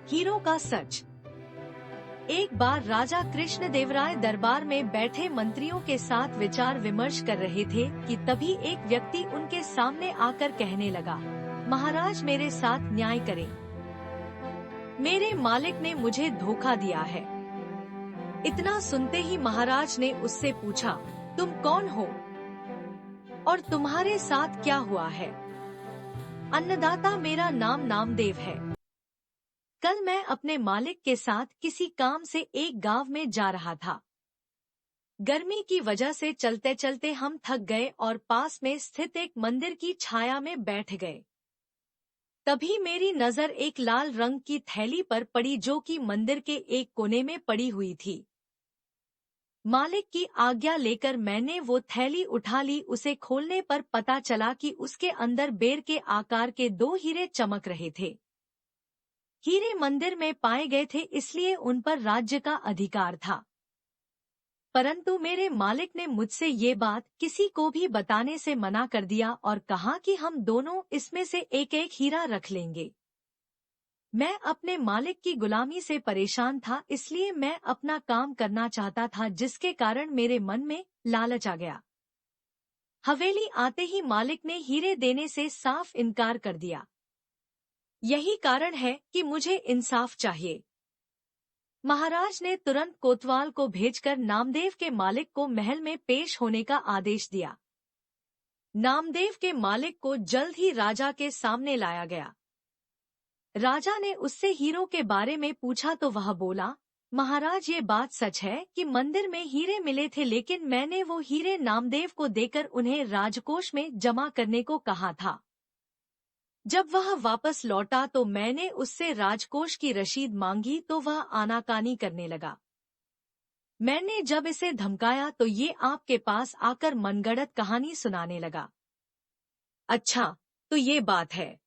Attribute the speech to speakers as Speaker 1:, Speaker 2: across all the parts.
Speaker 1: Hero का सच। एक बार राजा कृष्णदेवराय दरबार में बैठे मंत्रियों के साथ विचार विमर्श कर रहे थे कि तभी एक व्यक्ति उनके सामने आकर कहने लगा, महाराज मेरे साथ न्याय करें। मेरे मालिक ने मुझे धोखा दिया है। इतना सुनते ही महाराज ने उससे पूछा, तुम कौन हो और तुम्हारे साथ क्या हुआ है? अन्नदाता, मेरा नाम नामदेव है। कल मैं अपने मालिक के साथ किसी काम से एक गांव में जा रहा था। गर्मी की वजह से चलते चलते हम थक गए और पास में स्थित एक मंदिर की छाया में बैठ गए। तभी मेरी नजर एक लाल रंग की थैली पर पड़ी जो कि मंदिर के एक कोने में पड़ी हुई थी। मालिक की आज्ञा लेकर मैंने वो थैली उठा ली। उसे खोलने पर पता चला कि उसके अंदर बेर के आकार के 2 हीरे चमक रहे थे। हीरे मंदिर में पाए गए थे, इसलिए उन पर राज्य का अधिकार था। परंतु मेरे मालिक ने मुझसे ये बात किसी को भी बताने से मना कर दिया और कहा कि हम दोनों इसमें से एक एक हीरा रख लेंगे। मैं अपने मालिक की गुलामी से परेशान था, इसलिए मैं अपना काम करना चाहता था, जिसके कारण मेरे मन में लालच आ गया। हवेली आते ही मालिक ने हीरे देने से साफ इनकार कर दिया। यही कारण है कि मुझे इंसाफ चाहिए। महाराज ने तुरंत कोतवाल को भेजकर नामदेव के मालिक को महल में पेश होने का आदेश दिया। नामदेव के मालिक को जल्द ही राजा के सामने लाया गया। राजा ने उससे हीरो के बारे में पूछा तो वह बोला, महाराज ये बात सच है कि मंदिर में हीरे मिले थे, लेकिन मैंने वो हीरे नामदेव को देकर उन्हें राजकोष में जमा करने को कहा था। जब वह वापस लौटा तो मैंने उससे राजकोष की रसीद मांगी तो वह आनाकानी करने लगा। मैंने जब इसे धमकाया तो ये आपके पास आकर मनगढ़ंत कहानी सुनाने लगा। अच्छा, तो ये बात है।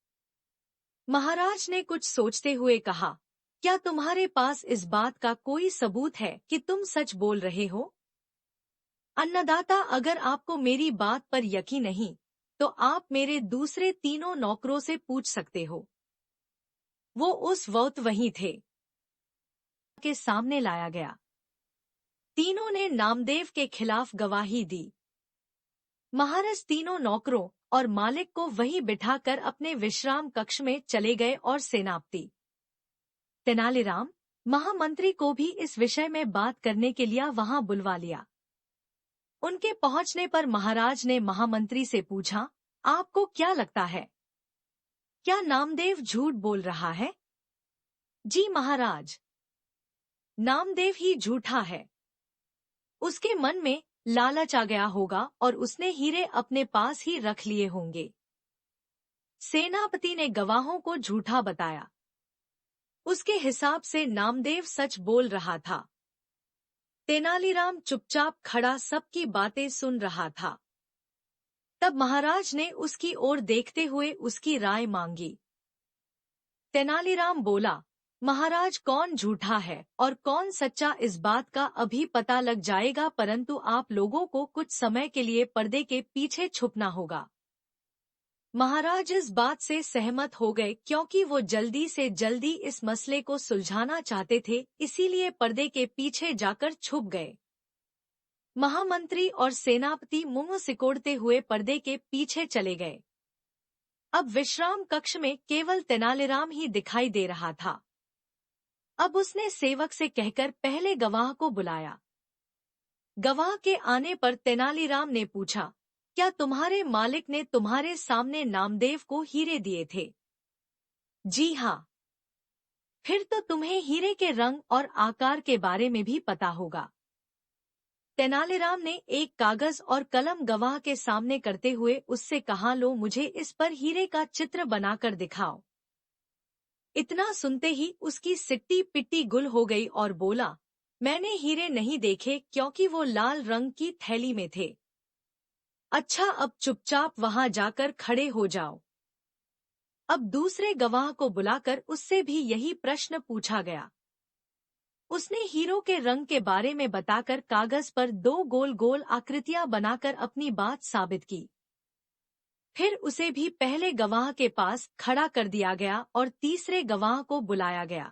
Speaker 1: महाराज ने कुछ सोचते हुए कहा, क्या तुम्हारे पास इस बात का कोई सबूत है कि तुम सच बोल रहे हो? अन्नदाता, अगर आपको मेरी बात पर यकीन नहीं तो आप मेरे दूसरे 3 नौकरों से पूछ सकते हो। वो उस वक्त वहीं थे। के सामने लाया गया। तीनों ने नामदेव के खिलाफ गवाही दी। महाराज तीनों नौकरों और मालिक को वहीं बिठाकर अपने विश्राम कक्ष में चले गए और सेनापति तेनालीराम, महामंत्री को भी इस विषय में बात करने के लिए वहां बुलवा लिया। उनके पहुंचने पर महाराज ने महामंत्री से पूछा, आपको क्या लगता है, क्या नामदेव झूठ बोल रहा है? जी महाराज, नामदेव ही झूठा है। उसके मन में लालच आ गया होगा और उसने हीरे अपने पास ही रख लिए होंगे। सेनापति ने गवाहों को झूठा बताया। उसके हिसाब से नामदेव सच बोल रहा था। तेनालीराम चुपचाप खड़ा सबकी बातें सुन रहा था। तब महाराज ने उसकी ओर देखते हुए उसकी राय मांगी। तेनालीराम बोला, महाराज, कौन झूठा है और कौन सच्चा इस बात का अभी पता लग जाएगा, परंतु आप लोगों को कुछ समय के लिए पर्दे के पीछे छुपना होगा। महाराज इस बात से सहमत हो गए क्योंकि वो जल्दी से जल्दी इस मसले को सुलझाना चाहते थे, इसीलिए पर्दे के पीछे जाकर छुप गए। महामंत्री और सेनापति मुंह सिकोड़ते हुए पर्दे के पीछे चले गए। अब विश्राम कक्ष में केवल तेनालीराम ही दिखाई दे रहा था। अब उसने सेवक से कहकर पहले गवाह को बुलाया। गवाह के आने पर तेनालीराम ने पूछा, क्या तुम्हारे मालिक ने तुम्हारे सामने नामदेव को हीरे दिए थे? जी हाँ। फिर तो तुम्हें हीरे के रंग और आकार के बारे में भी पता होगा। तेनालीराम ने एक कागज और कलम गवाह के सामने करते हुए उससे कहा, लो, मुझे इस पर हीरे का चित्र बनाकर दिखाओ। इतना सुनते ही उसकी सिट्टी पिट्टी गुल हो गई और बोला, मैंने हीरे नहीं देखे क्योंकि वो लाल रंग की थैली में थे। अच्छा, अब चुपचाप वहां जाकर खड़े हो जाओ। अब दूसरे गवाह को बुलाकर उससे भी यही प्रश्न पूछा गया। उसने हीरो के रंग के बारे में बताकर कागज पर 2 गोल गोल आकृतियां बनाकर अपनी बात साबित की। फिर उसे भी पहले गवाह के पास खड़ा कर दिया गया और तीसरे गवाह को बुलाया गया।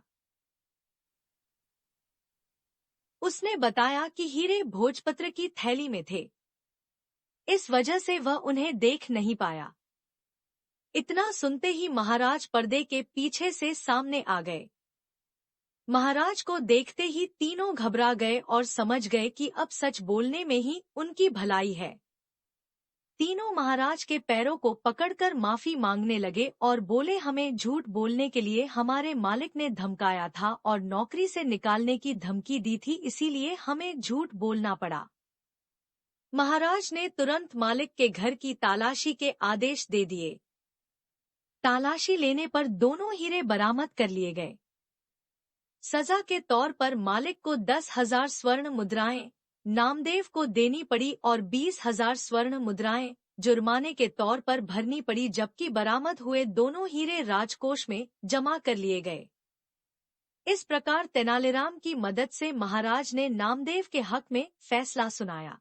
Speaker 1: उसने बताया कि हीरे भोजपत्र की थैली में थे, इस वजह से वह उन्हें देख नहीं पाया। इतना सुनते ही महाराज पर्दे के पीछे से सामने आ गए। महाराज को देखते ही तीनों घबरा गए और समझ गए कि अब सच बोलने में ही उनकी भलाई है। तीनों महाराज के पैरों को पकड़कर माफी मांगने लगे और बोले, हमें झूठ बोलने के लिए हमारे मालिक ने धमकाया था और नौकरी से निकालने की धमकी दी थी, इसीलिए हमें झूठ बोलना पड़ा। महाराज ने तुरंत मालिक के घर की तलाशी के आदेश दे दिए। तलाशी लेने पर दोनों हीरे बरामद कर लिए गए। सजा के तौर पर मालिक को 10,000 स्वर्ण मुद्राएं नामदेव को देनी पड़ी और 20,000 स्वर्ण मुद्राएं जुर्माने के तौर पर भरनी पड़ी, जबकि बरामद हुए दोनों हीरे राजकोष में जमा कर लिए गए। इस प्रकार तेनालीराम की मदद से महाराज ने नामदेव के हक में फैसला सुनाया।